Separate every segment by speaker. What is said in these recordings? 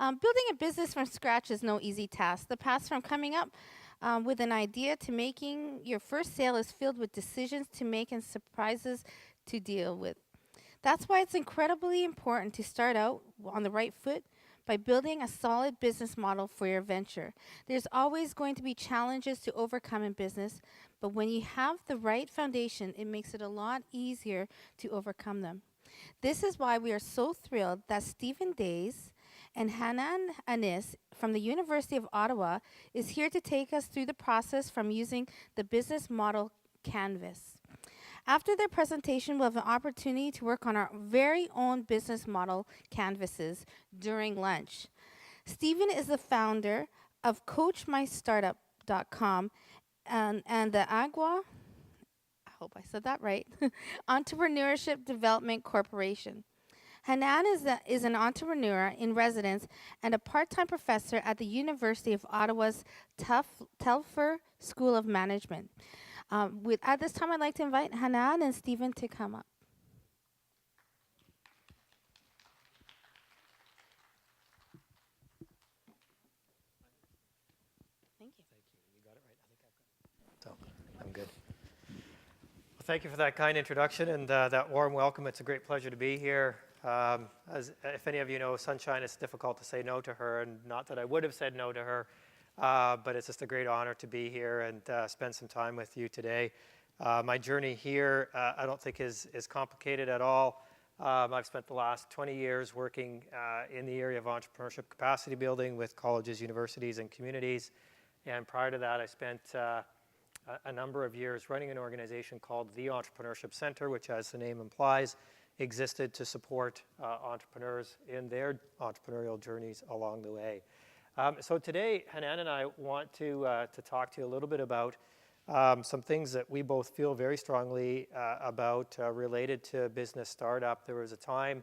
Speaker 1: Building a business from scratch is no easy task. The path from coming up with an idea to making your first sale is filled with decisions to make and surprises to deal with. That's why it's incredibly important to start out on the right foot by building a solid business model for your venture. There's always going to be challenges to overcome in business, but when you have the right foundation, it makes it a lot easier to overcome them. This is why we are so thrilled that Stephen Days and Hanan Anis from the University of Ottawa is here to take us through the process from using the business model Canvas. After their presentation, we'll have an opportunity to work on our very own business model canvases during lunch. Stephen is the founder of CoachMyStartup.com and the Agua, I hope I said that right, Entrepreneurship Development Corporation. Hanan is an entrepreneur in residence and a part-time professor at the University of Ottawa's Telfer School of Management. At this time, I'd like to invite Hanan and Stephen to come up. Thank you.
Speaker 2: Thank you. You got it right. I think I've got it. So I'm good. Well, thank you for that kind introduction and that warm welcome. It's a great pleasure to be here. If any of you know Sunshine, it's difficult to say no to her, and not that I would have said no to her, but it's just a great honor to be here and spend some time with you today. My journey here, I don't think is complicated at all. I've spent the last 20 years working in the area of entrepreneurship capacity building with colleges, universities, and communities. And prior to that, I spent a number of years running an organization called the Entrepreneurship Center, which, as the name implies, existed to support entrepreneurs in their entrepreneurial journeys along the way. So today, Hanan and I want to talk to you a little bit about some things that we both feel very strongly about related to business startup. There was a time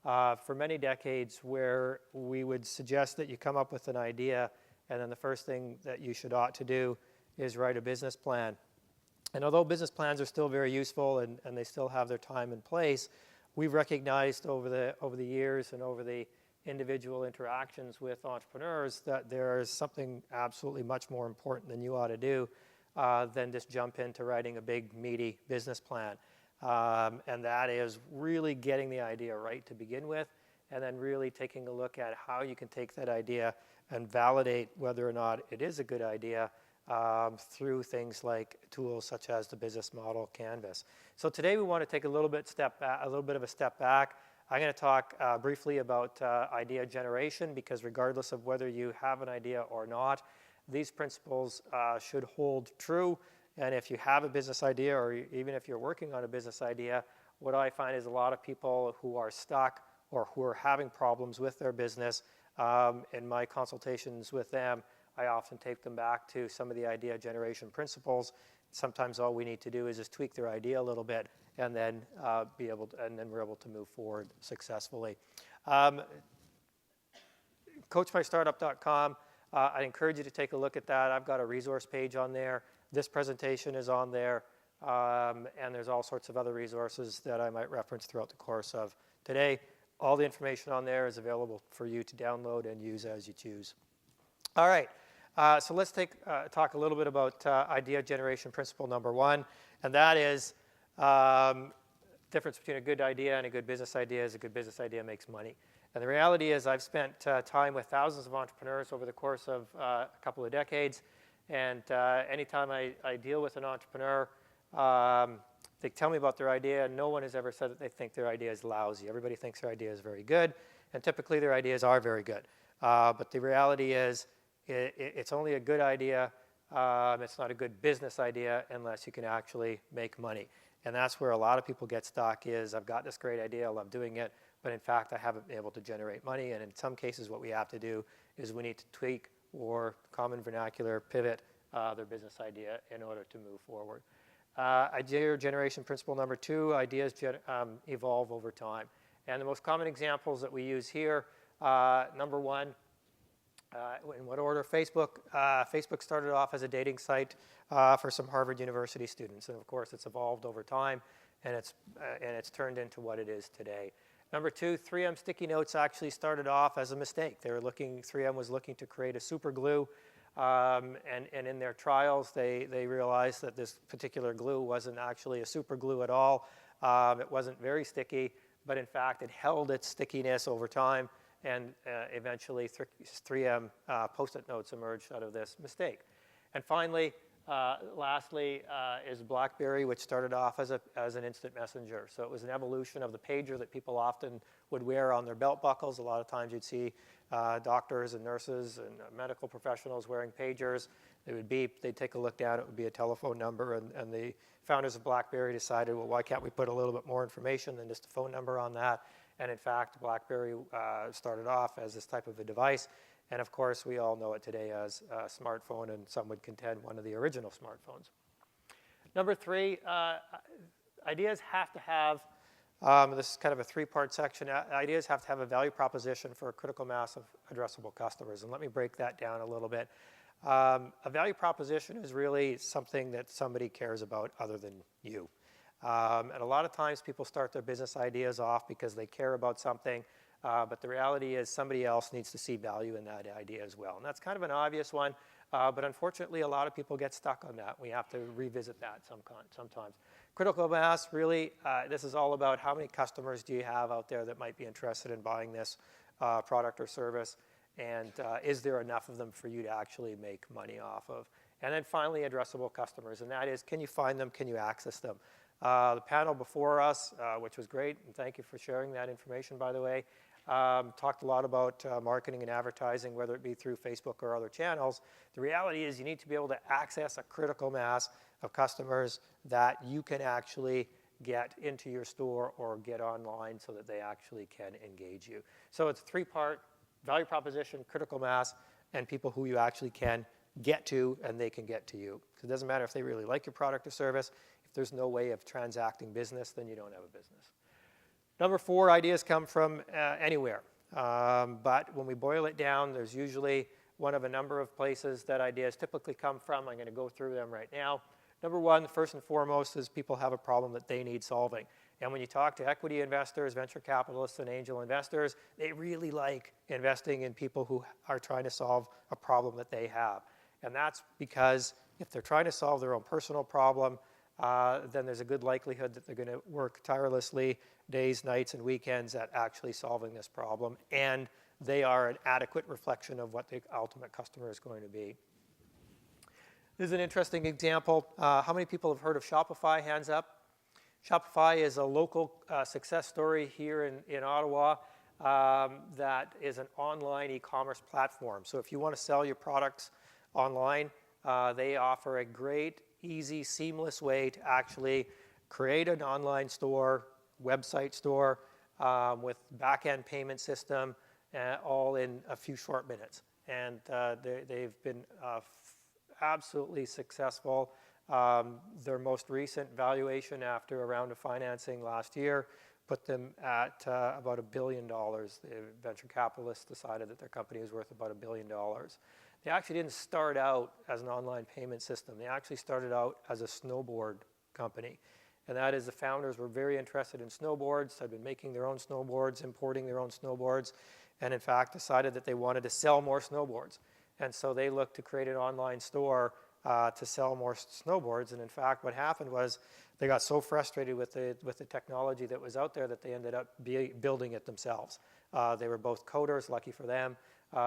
Speaker 2: for many decades where we would suggest that you come up with an idea, and then the first thing that you ought to do is write a business plan. And although business plans are still very useful and they still have their time and place, we've recognized over the years and over the individual interactions with entrepreneurs that there is something absolutely much more important than you ought to do than just jump into writing a big, meaty business plan. And that is really getting the idea right to begin with, and then really taking a look at how you can take that idea and validate whether or not it is a good idea through things like tools such as the business model Canvas. So today we want to take a little bit of a step back. I'm going to talk briefly about idea generation, because regardless of whether you have an idea or not, these principles should hold true. And if you have a business idea, or even if you're working on a business idea, what I find is a lot of people who are stuck or who are having problems with their business, in my consultations with them, I often take them back to some of the idea generation principles. Sometimes all we need to do is just tweak their idea a little bit, and then we're able to move forward successfully. CoachMyStartup.com. I encourage you to take a look at that. I've got a resource page on there. This presentation is on there, and there's all sorts of other resources that I might reference throughout the course of today. All the information on there is available for you to download and use as you choose. All right, so let's talk a little bit about idea generation principle number one, and that is difference between a good idea and a good business idea is a good business idea makes money. And the reality is I've spent time with thousands of entrepreneurs over the course of a couple of decades, and anytime I deal with an entrepreneur, they tell me about their idea, and no one has ever said that they think their idea is lousy. Everybody thinks their idea is very good, and typically their ideas are very good. But the reality is it's only a good idea. It's not a good business idea unless you can actually make money. And that's where a lot of people get stuck is, I've got this great idea, I love doing it, but in fact, I haven't been able to generate money. And in some cases, what we have to do is we need to tweak, or common vernacular, pivot their business idea in order to move forward. Idea generation principle number two, ideas evolve over time. And the most common examples that we use here, number one, in what order? Facebook. Facebook started off as a dating site for some Harvard University students, and of course, it's evolved over time, and it's turned into what it is today. Number two, 3M sticky notes actually started off as a mistake. 3M was looking to create a super glue, and in their trials, they realized that this particular glue wasn't actually a super glue at all. It wasn't very sticky, but in fact, it held its stickiness over time, and eventually 3M Post-it notes emerged out of this mistake. And finally, lastly, is BlackBerry, which started off as an instant messenger. So it was an evolution of the pager that people often would wear on their belt buckles. A lot of times you'd see doctors and nurses and medical professionals wearing pagers. They would beep, they'd take a look down, it would be a telephone number, and the founders of BlackBerry decided, well, why can't we put a little bit more information than just a phone number on that? And in fact, BlackBerry started off as this type of a device. And of course, we all know it today as a smartphone, and some would contend one of the original smartphones. Number three, ideas have to have, this is kind of a three-part section, ideas have to have a value proposition for a critical mass of addressable customers. And let me break that down a little bit. A value proposition is really something that somebody cares about other than you. And a lot of times people start their business ideas off because they care about something. But the reality is somebody else needs to see value in that idea as well. And that's kind of an obvious one, but unfortunately a lot of people get stuck on that. We have to revisit that sometimes. Critical mass, really, this is all about how many customers do you have out there that might be interested in buying this product or service, and is there enough of them for you to actually make money off of? And then finally, addressable customers, and that is, can you find them, can you access them? The panel before us, which was great, and thank you for sharing that information, by the way, talked a lot about marketing and advertising, whether it be through Facebook or other channels. The reality is you need to be able to access a critical mass of customers that you can actually get into your store or get online so that they actually can engage you. So it's a three-part: value proposition, critical mass, and people who you actually can get to and they can get to you. Because it doesn't matter if they really like your product or service. If there's no way of transacting business, then you don't have a business. Number four, ideas come from anywhere. But when we boil it down, there's usually one of a number of places that ideas typically come from. I'm going to go through them right now. Number one, first and foremost, is people have a problem that they need solving. And when you talk to equity investors, venture capitalists, and angel investors, they really like investing in people who are trying to solve a problem that they have. And that's because if they're trying to solve their own personal problem, then there's a good likelihood that they're going to work tirelessly days, nights, and weekends at actually solving this problem. And they are an adequate reflection of what the ultimate customer is going to be. This is an interesting example. How many people have heard of Shopify? Hands up. Shopify is a local success story here in Ottawa that is an online e-commerce platform. So if you want to sell your products online, they offer a great, easy, seamless way to actually create an online store, website store, with back-end payment system, all in a few short minutes. And they've been absolutely successful. Their most recent valuation after a round of financing last year put them at about $1 billion. The venture capitalists decided that their company was worth about $1 billion. They actually didn't start out as an online payment system. They actually started out as a snowboard company. And that is, the founders were very interested in snowboards, had been making their own snowboards, importing their own snowboards, and in fact decided that they wanted to sell more snowboards. And so they looked to create an online store to sell more snowboards. And in fact, what happened was they got so frustrated with the technology that was out there that they ended up building it themselves. They were both coders, lucky for them.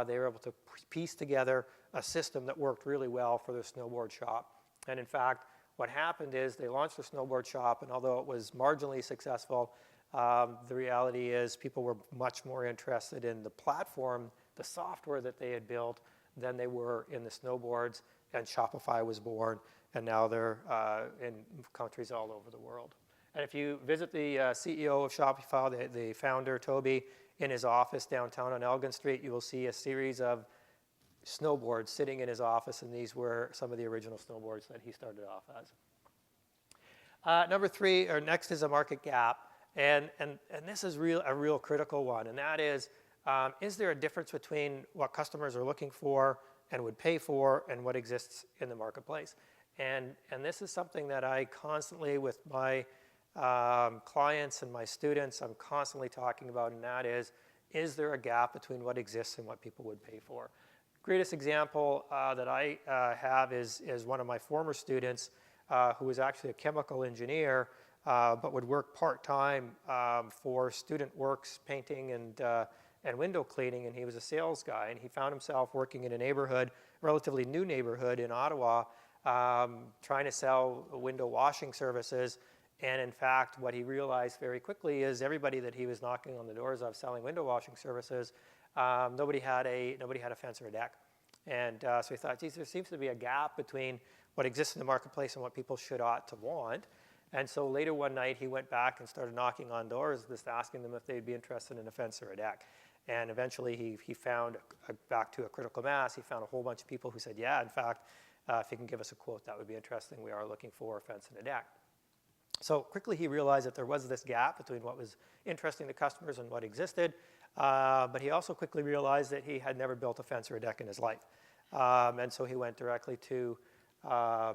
Speaker 2: They were able to piece together a system that worked really well for their snowboard shop. And in fact, what happened is they launched their snowboard shop, and although it was marginally successful, the reality is people were much more interested in the platform, the software that they had built, than they were in the snowboards, and Shopify was born, and now they're in countries all over the world. And if you visit the CEO of Shopify, the founder, Toby, in his office downtown on Elgin Street, you will see a series of snowboards sitting in his office, and these were some of the original snowboards that he started off as. Number three, or next, is a market gap, and this is a real critical one, and that is there a difference between what customers are looking for and would pay for and what exists in the marketplace? And this is something that I constantly, with my clients and my students, I'm constantly talking about, and that is there a gap between what exists and what people would pay for? Greatest example that I have is one of my former students who was actually a chemical engineer, but would work part-time for Student Works painting and window cleaning, and he was a sales guy, and he found himself working in a neighborhood, relatively new neighborhood in Ottawa, trying to sell window washing services. And in fact, what he realized very quickly is everybody that he was knocking on the doors of selling window washing services, nobody had a fence or a deck. And so he thought, geez, there seems to be a gap between what exists in the marketplace and what people ought to want. And so later one night, he went back and started knocking on doors, just asking them if they'd be interested in a fence or a deck. And eventually, he found, back to a critical mass, he found a whole bunch of people who said, yeah, in fact, if you can give us a quote, that would be interesting. We are looking for a fence and a deck. So quickly he realized that there was this gap between what was interesting to customers and what existed, but he also quickly realized that he had never built a fence or a deck in his life. And so he went directly to a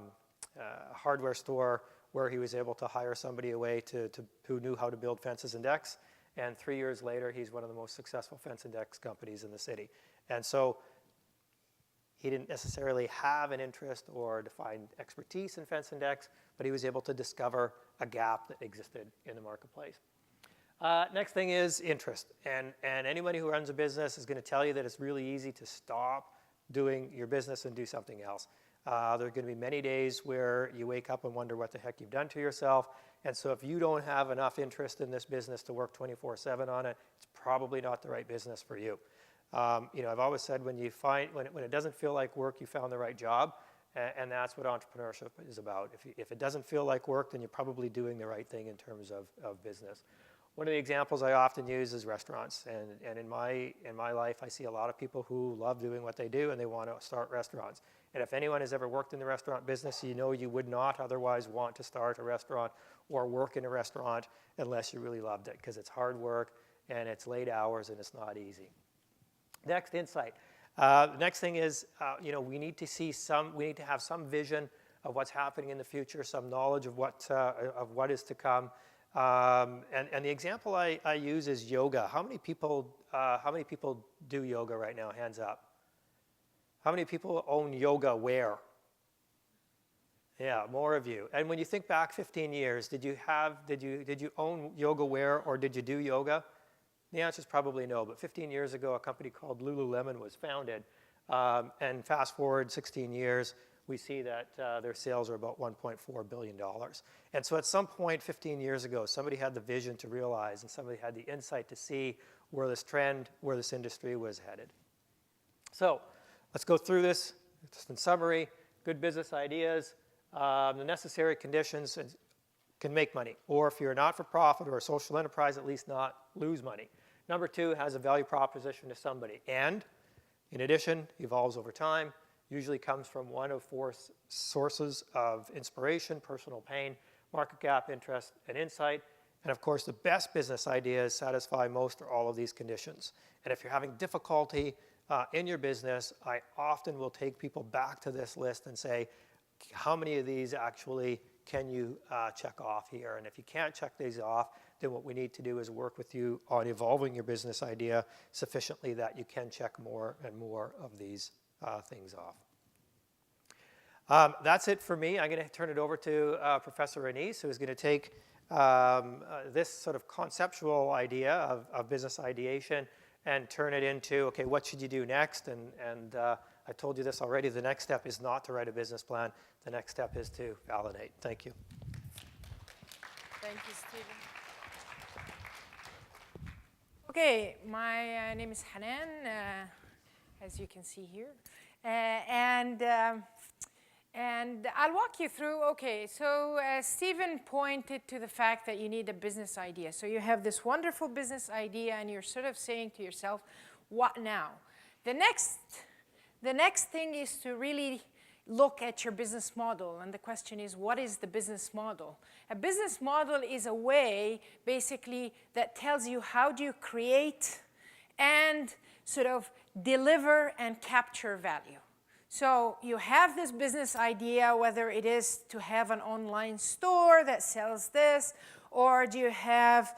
Speaker 2: hardware store where he was able to hire somebody away who knew how to build fences and decks. And 3 years later, he's one of the most successful fence and decks companies in the city. And so he didn't necessarily have an interest or defined expertise in fence and decks, but he was able to discover a gap that existed in the marketplace. Next thing is interest. And anybody who runs a business is going to tell you that it's really easy to stop doing your business and do something else. There are going to be many days where you wake up and wonder what the heck you've done to yourself. And so if you don't have enough interest in this business to work 24/7 on it, it's probably not the right business for you. I've always said when it doesn't feel like work, you found the right job. And that's what entrepreneurship is about. If it doesn't feel like work, then you're probably doing the right thing in terms of business. One of the examples I often use is restaurants. And in my life, I see a lot of people who love doing what they do and they want to start restaurants. And if anyone has ever worked in the restaurant business, you know you would not otherwise want to start a restaurant or work in a restaurant unless you really loved it, because it's hard work and it's late hours and it's not easy. Next, insight. The next thing is, we need to have some vision of what's happening in the future, some knowledge of what is to come. And the example I use is yoga. How many people do yoga right now? Hands up. How many people own yoga wear? Yeah, more of you. And when you think back 15 years, did you own yoga wear or did you do yoga? The answer is probably no, but 15 years ago, a company called Lululemon was founded. And fast forward 16 years, we see that their sales are about $1.4 billion. And so at some point 15 years ago, somebody had the vision to realize and somebody had the insight to see where this industry was headed. So let's go through this. Just in summary, good business ideas, the necessary conditions can make money. Or if you're a not-for-profit or a social enterprise, at least not lose money. Number two, has a value proposition to somebody. And, in addition, evolves over time, usually comes from one of four sources of inspiration: personal pain, market gap, interest, and insight. And of course, the best business ideas satisfy most or all of these conditions. And if you're having difficulty in your business, I often will take people back to this list and say, how many of these actually can you check off here? And if you can't check these off, then what we need to do is work with you on evolving your business idea sufficiently that you can check more and more of these things off. That's it for me. I'm going to turn it over to Professor Ranisse, who is going to take this sort of conceptual idea of business ideation and turn it into, okay, what should you do next? And I told you this already, the next step is not to write a business plan. The next step is to validate. Thank you.
Speaker 3: Thank you, Stephen. Okay, my name is Hanan, as you can see here. And I'll walk you through, okay, so Stephen pointed to the fact that you need a business idea. So you have this wonderful business idea and you're sort of saying to yourself, what now? The next thing is to really look at your business model. And the question is, what is the business model? A business model is a way, basically, that tells you how do you create and sort of deliver and capture value. So you have this business idea, whether it is to have an online store that sells this, or do you have,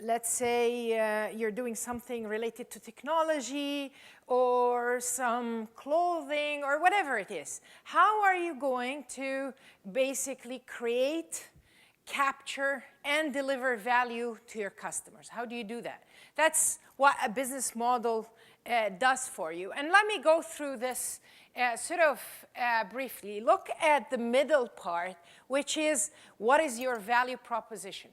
Speaker 3: let's say you're doing something related to technology or some clothing or whatever it is. How are you going to basically create, capture, and deliver value to your customers? How do you do that? That's what a business model does for you. And let me go through this briefly. Look at the middle part, which is what is your value proposition?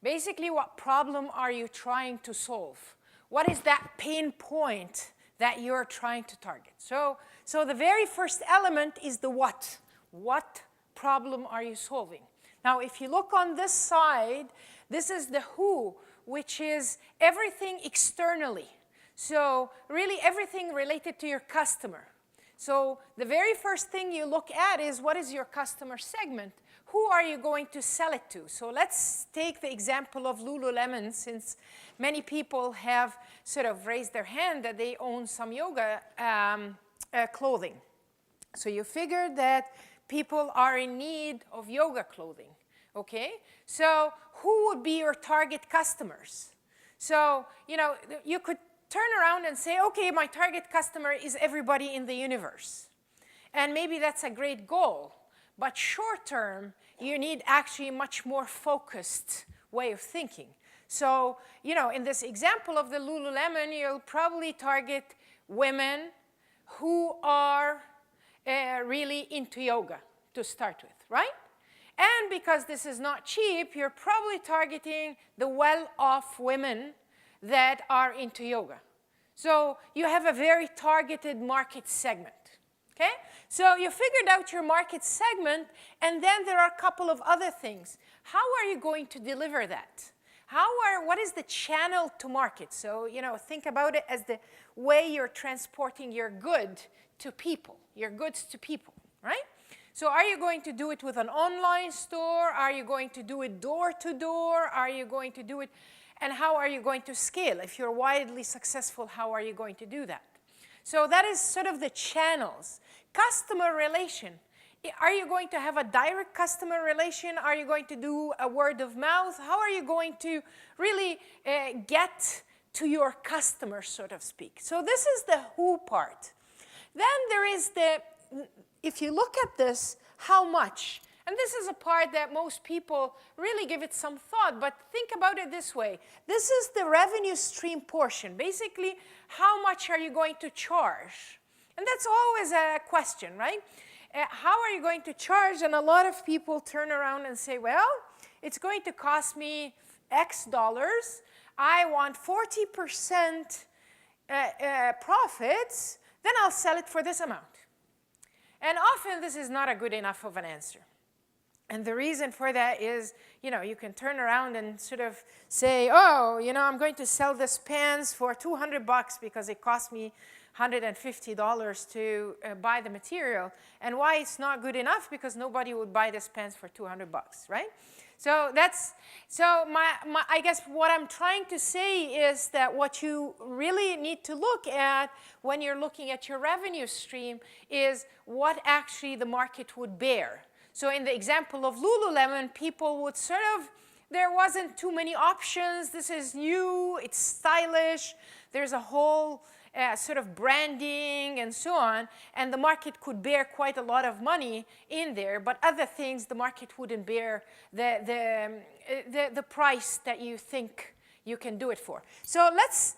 Speaker 3: Basically, what problem are you trying to solve? What is that pain point that you're trying to target? So the very first element is the what. What problem are you solving? Now, if you look on this side, this is the who, which is everything externally. So really everything related to your customer. So the very first thing you look at is what is your customer segment? Who are you going to sell it to? So let's take the example of Lululemon, since many people have sort of raised their hand that they own some yoga clothing. So you figure that people are in need of yoga clothing, okay? So who would be your target customers? So, you could turn around and say, okay, my target customer is everybody in the universe. And maybe that's a great goal. But short term, you need actually a much more focused way of thinking. So, in this example of the Lululemon, you'll probably target women who are really into yoga to start with, right? And because this is not cheap, you're probably targeting the well-off women that are into yoga. So you have a very targeted market segment. Okay? So you figured out your market segment, and then there are a couple of other things. How are you going to deliver that? What is the channel to market? So, think about it as the way you're transporting your goods to people, right? So are you going to do it with an online store? Are you going to do it door to door? Are you going to do it, and how are you going to scale? If you're widely successful, how are you going to do that? So that is sort of the channels. Customer relation. Are you going to have a direct customer relation? Are you going to do a word of mouth? How are you going to really get to your customers, so to speak? So this is the who part. Then there is if you look at this, how much? And this is a part that most people really give it some thought, but think about it this way. This is the revenue stream portion. Basically, how much are you going to charge? And that's always a question, right? How are you going to charge? And a lot of people turn around and say, well, it's going to cost me X dollars. I want 40% profits, then I'll sell it for this amount. And often this is not a good enough of an answer. And the reason for that is, you can turn around and sort of say, oh, I'm going to sell this pants for $200 because it cost me $150 to buy the material. And why it's not good enough? Because nobody would buy this pants for $200, right? So I guess what I'm trying to say is that what you really need to look at when you're looking at your revenue stream is what actually the market would bear. So in the example of Lululemon, people would there wasn't too many options. This is new, it's stylish. There's a whole sort of branding and so on. And the market could bear quite a lot of money in there. But other things, the market wouldn't bear the price that you think you can do it for. So let's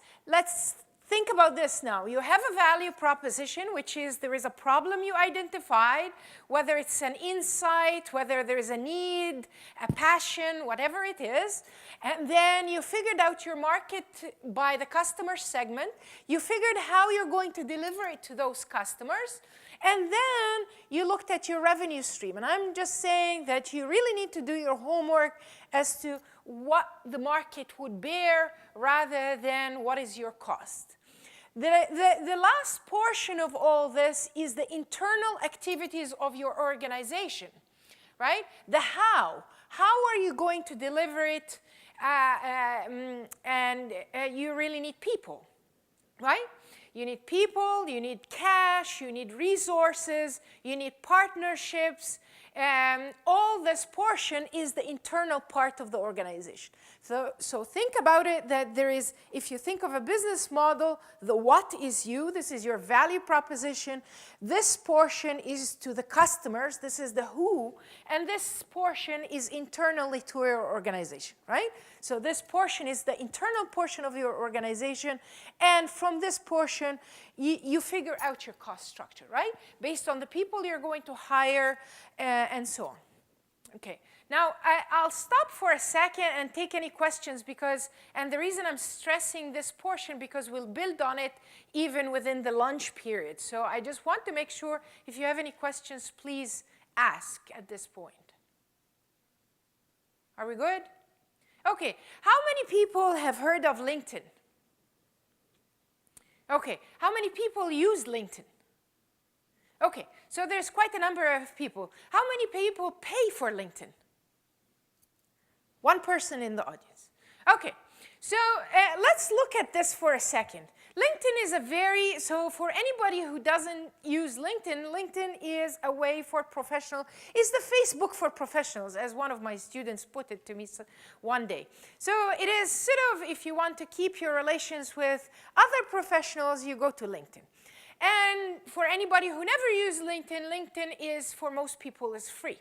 Speaker 3: think about this now. You have a value proposition, which is there is a problem you identified, whether it's an insight, whether there is a need, a passion, whatever it is. And then you figured out your market by the customer segment. You figured how you're going to deliver it to those customers. And then you looked at your revenue stream. And I'm just saying that you really need to do your homework as to what the market would bear rather than what is your cost. The last portion of all this is the internal activities of your organization, right? The how. How are you going to deliver it? You really need people, right? You need people, you need cash, you need resources, you need partnerships, all this portion is the internal part of the organization. So think about it that there is, if you think of a business model, the what is you, this is your value proposition. This portion is to the customers, this is the who, and this portion is internally to your organization, right? So this portion is the internal portion of your organization, and from this portion, you figure out your cost structure, right? Based on the people you're going to hire, and so on. Okay, now I'll stop for a second and take any questions because, and the reason I'm stressing this portion because we'll build on it even within the lunch period. So I just want to make sure if you have any questions, please ask at this point. Are we good? Okay, how many people have heard of LinkedIn? Okay, how many people use LinkedIn? Okay, so there's quite a number of people. How many people pay for LinkedIn? One person in the audience. Okay, so let's look at this for a second. LinkedIn is so for anybody who doesn't use LinkedIn, LinkedIn is a way for professional, it's the Facebook for professionals, as one of my students put it to me one day. So it is sort of, if you want to keep your relations with other professionals, you go to LinkedIn. And for anybody who never used LinkedIn, LinkedIn is, for most people, is free.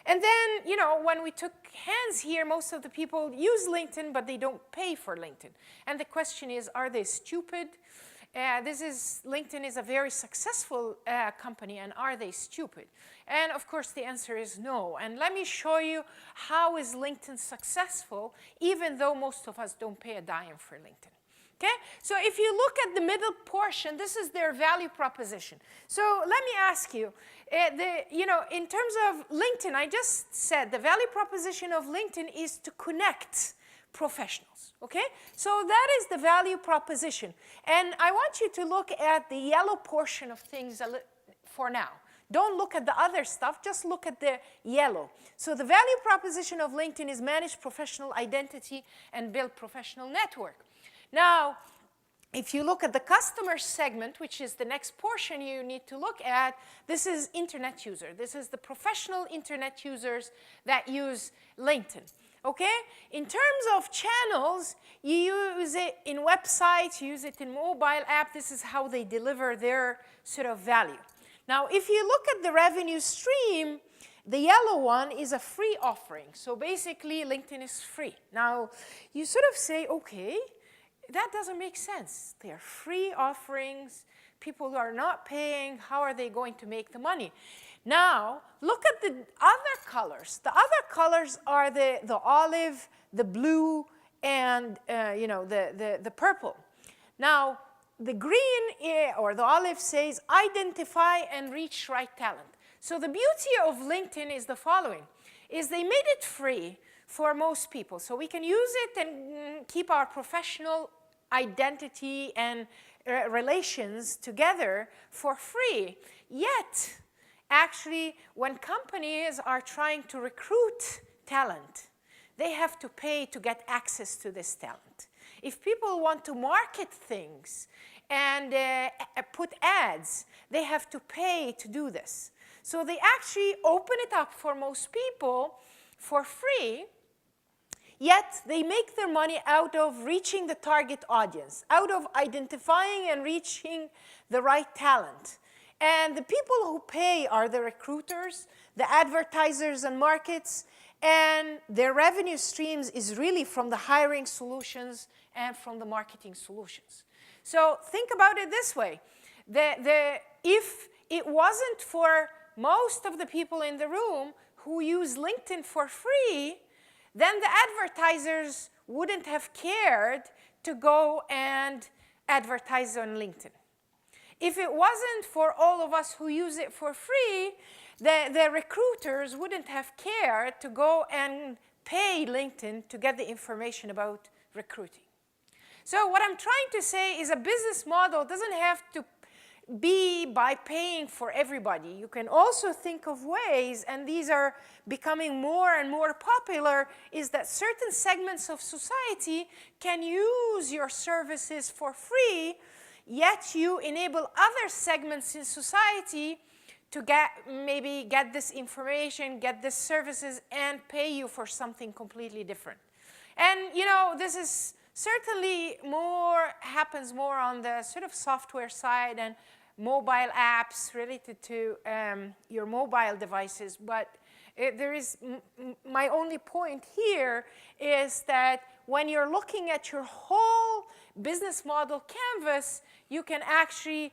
Speaker 3: And then, you know, when we took hands here, most of the people use LinkedIn, but they don't pay for LinkedIn. And the question is, are they stupid? LinkedIn is a very successful company, and are they stupid? And of course, the answer is no. And let me show you how is LinkedIn successful, even though most of us don't pay a dime for LinkedIn. Okay? So if you look at the middle portion, this is their value proposition. So let me ask you, in terms of LinkedIn, I just said the value proposition of LinkedIn is to connect professionals, okay? So that is the value proposition. And I want you to look at the yellow portion of things for now. Don't look at the other stuff, just look at the yellow. So the value proposition of LinkedIn is manage professional identity and build professional network. Now, if you look at the customer segment, which is the next portion you need to look at, this is internet user. This is the professional internet users that use LinkedIn. Okay? In terms of channels, you use it in websites, you use it in mobile app. This is how they deliver their sort of value. Now, if you look at the revenue stream, the yellow one is a free offering. So basically, LinkedIn is free. Now, you sort of say, okay, that doesn't make sense. They are free offerings. People are not paying. How are they going to make the money? Now, look at the other colors. The other colors are the olive, the blue, and the purple. Now, the green or the olive says identify and reach right talent. So the beauty of LinkedIn is the following, is they made it free for most people. So we can use it and keep our professional identity and relations together for free. Yet, actually, when companies are trying to recruit talent, they have to pay to get access to this talent. If people want to market things and put ads, they have to pay to do this. So they actually open it up for most people for free, yet they make their money out of reaching the target audience, out of identifying and reaching the right talent. And the people who pay are the recruiters, the advertisers and markets, and their revenue streams is really from the hiring solutions and from the marketing solutions. So think about it this way. If it wasn't for most of the people in the room who use LinkedIn for free, then the advertisers wouldn't have cared to go and advertise on LinkedIn. If it wasn't for all of us who use it for free, the recruiters wouldn't have cared to go and pay LinkedIn to get the information about recruiting. So what I'm trying to say is a business model doesn't have to be by paying for everybody. You can also think of ways, and these are becoming more and more popular, is that certain segments of society can use your services for free, yet you enable other segments in society to maybe get this information, get this services, and pay you for something completely different. And you know, this is certainly happens more on the sort of software side and mobile apps related to your mobile devices. But there is, my only point here is that when you're looking at your whole business model canvas, you can actually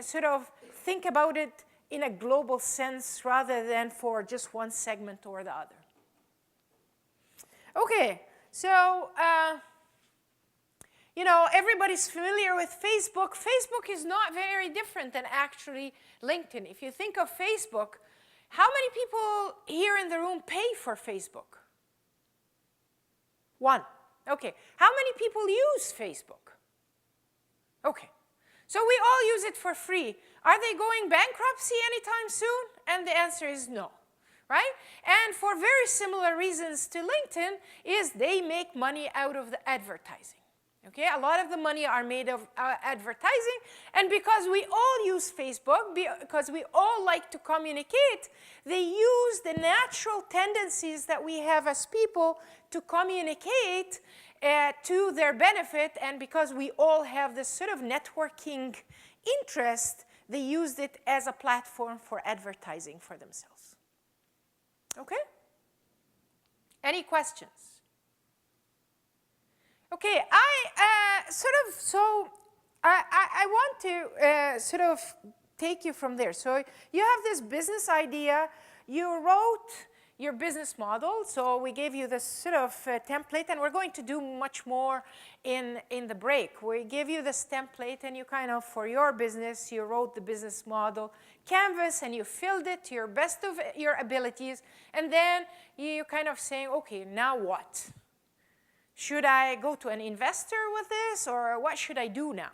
Speaker 3: sort of think about it in a global sense rather than for just one segment or the other. Okay, so you know, everybody's familiar with Facebook. Facebook is not very different than actually LinkedIn. If you think of Facebook, how many people here in the room pay for Facebook? One. Okay. How many people use Facebook? Okay. So we all use it for free. Are they going bankruptcy anytime soon? And the answer is no, right? And for very similar reasons to LinkedIn is they make money out of the advertising. Okay, a lot of the money are made of advertising, and because we all use Facebook, because we all like to communicate, they use the natural tendencies that we have as people to communicate to their benefit, and because we all have this sort of networking interest, they used it as a platform for advertising for themselves. Okay? Any questions? Okay, I want to sort of take you from there. So you have this business idea, you wrote your business model, so we gave you this sort of template, and we're going to do much more in the break. We gave you this template, and you kind of, for your business, you wrote the business model canvas, and you filled it to your best of your abilities, and then you kind of saying, okay, now what? Should I go to an investor with this, or what should I do now?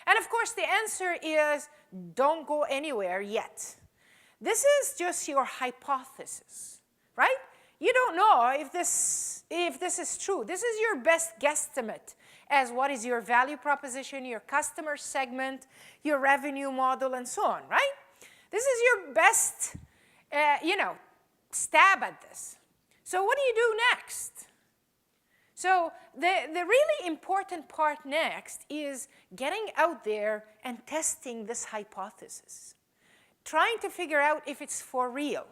Speaker 3: And of course, the answer is don't go anywhere yet. This is just your hypothesis, right? You don't know if this is true. This is your best guesstimate as what is your value proposition, your customer segment, your revenue model, and so on, right? This is your best, stab at this. So what do you do next? So the really important part next is getting out there and testing this hypothesis, trying to figure out if it's for real.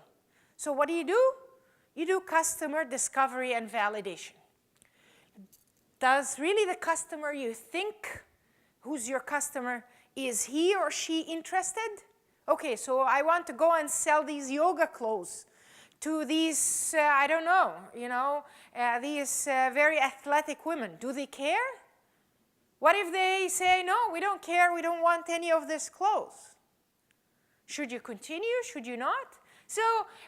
Speaker 3: So what do? You do customer discovery and validation. Does really the customer you think, who's your customer, is he or she interested? Okay, so I want to go and sell these yoga clothes to these, I don't know, these very athletic women. Do they care? What if they say, no, we don't care, we don't want any of this clothes? Should you continue? Should you not? So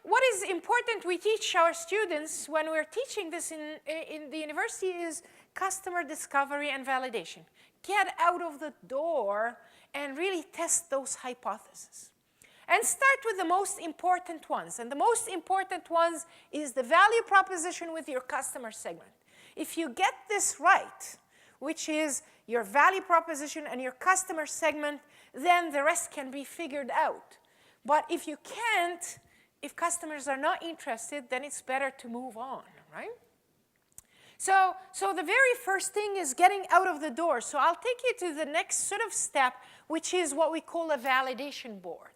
Speaker 3: what is important we teach our students when we're teaching this in the university is customer discovery and validation. Get out of the door and really test those hypotheses. And start with the most important ones. And the most important ones is the value proposition with your customer segment. If you get this right, which is your value proposition and your customer segment, then the rest can be figured out. But if you can't, if customers are not interested, then it's better to move on, right? So the very first thing is getting out of the door. So I'll take you to the next sort of step, which is what we call a validation board.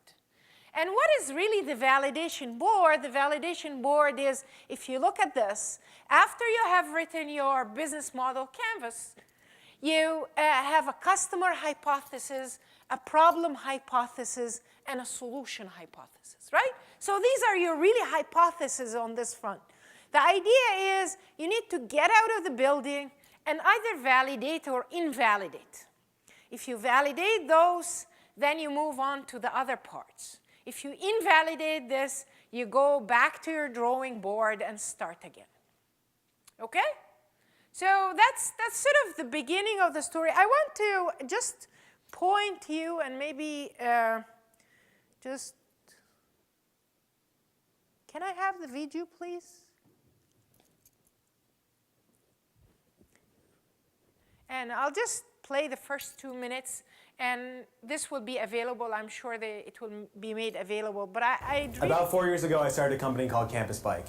Speaker 3: And what is really the validation board? The validation board is, if you look at this, after you have written your business model canvas, you have a customer hypothesis, a problem hypothesis, and a solution hypothesis, right? So these are your really hypotheses on this front. The idea is you need to get out of the building and either validate or invalidate. If you validate those, then you move on to the other parts. If you invalidate this, you go back to your drawing board and start again. Okay? So that's sort of the beginning of the story. I want to just point you and maybe just, can I have the video, please? And I'll just play the first 2 minutes, and this will be available. I'm sure that it will be made available. But I
Speaker 4: About 4 years ago, I started a company called Campus Bike.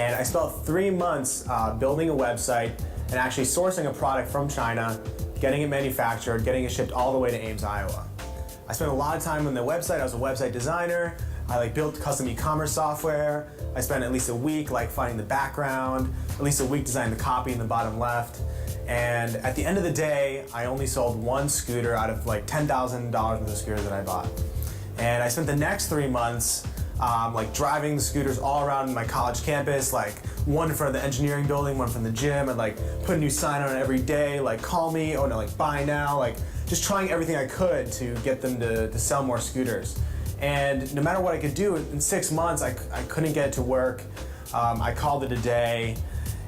Speaker 4: And I spent 3 months building a website and actually sourcing a product from China, getting it manufactured, getting it shipped all the way to Ames, Iowa. I spent a lot of time on the website. I was a website designer. I built custom e-commerce software. I spent at least a week finding the background, at least a week designing the copy in the bottom left. And at the end of the day, I only sold 1 scooter out of $10,000 worth of scooters that I bought. And I spent the next 3 months driving the scooters all around my college campus, one in front of the engineering building, one from the gym. I'd put a new sign on it every day, call me, oh no, buy now, just trying everything I could to get them to sell more scooters. And no matter what I could do, in 6 months, I couldn't get it to work. I called it a day.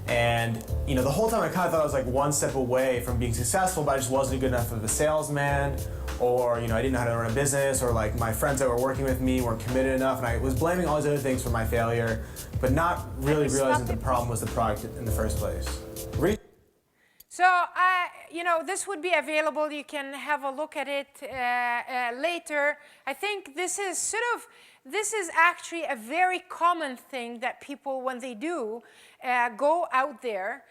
Speaker 4: And the whole time I kind of thought I was one step away from being successful, but I just wasn't good enough of a salesman, or I didn't know how to run a business, or my friends that were working with me weren't committed enough, and I was blaming all these other things for my failure, but not really realizing that the problem was the product in the first place.
Speaker 3: So, this would be available. You can have a look at it later. I think this is actually a very common thing that people, when they do, go out there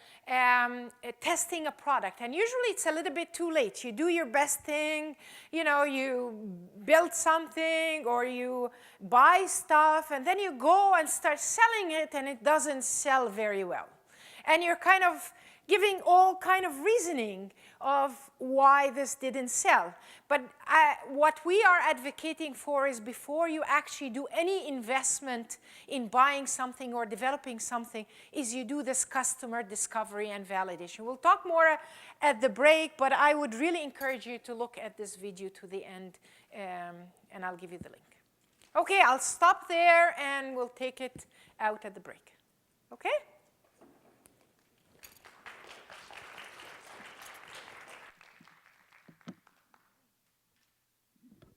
Speaker 3: testing a product. And usually it's a little bit too late. You do your best thing, you build something or you buy stuff, and then you go and start selling it, and it doesn't sell very well. And you're kind of giving all kind of reasoning of why this didn't sell. But what we are advocating for is before you actually do any investment in buying something or developing something, is you do this customer discovery and validation. We'll talk more at the break, but I would really encourage you to look at this video to the end, and I'll give you the link. Okay, I'll stop there and we'll take it out at the break. Okay?